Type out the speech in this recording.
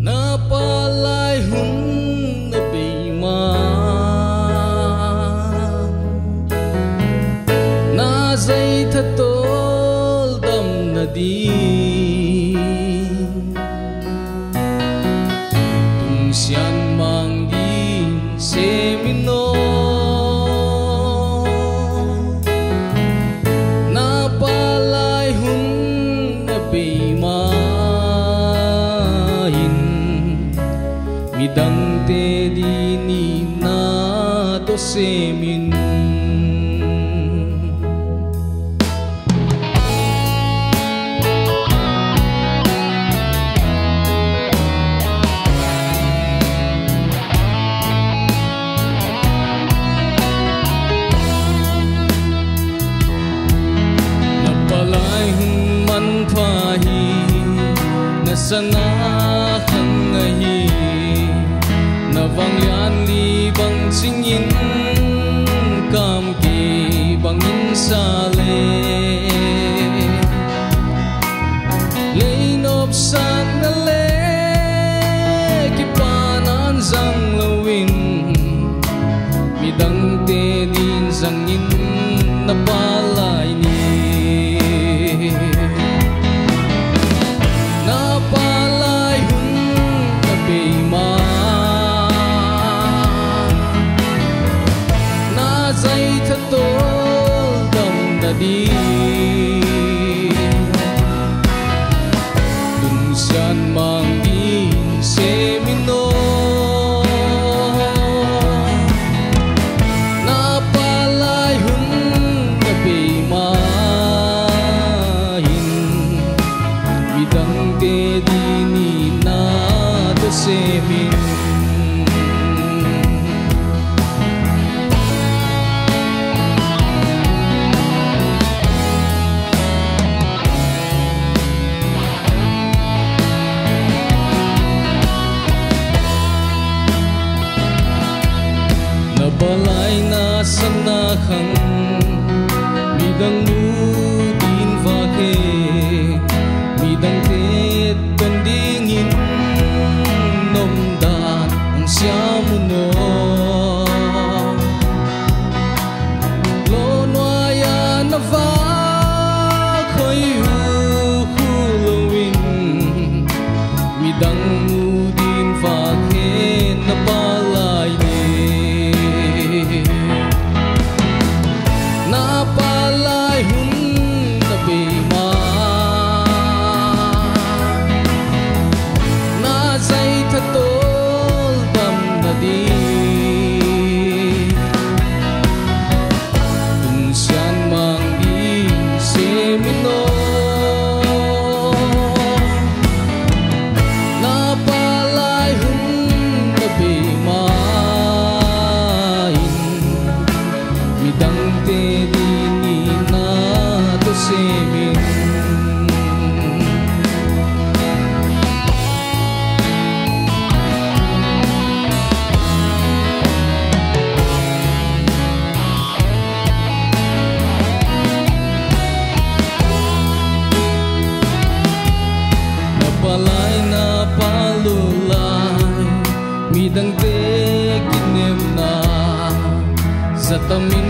Napalay hun na bima na zay thatol dam na di tung sian mang di semino napalay hun na bima midang te di ni na to semin napalay hun man pahi nasana hang ngahi navangyan li bang singin kam ki bangin sale leinop san na le ki panan zang lawin midang te din zangin na palay ni napalay hun na bima zay thatol dam na di tung sian mang di semino napalay hun na bimahin midang te di ni na to semin balay na sanakang midang din vake midang tet kandingin nomdan ang siamuno lonwaya na vakoy hulawin midang din vake na balay napalay hun na bima na zay thatol dam na di tung sian mang di semino napalay hun na bima midang te di ni na to semin napalay na palulay midang te kinem na sa tamin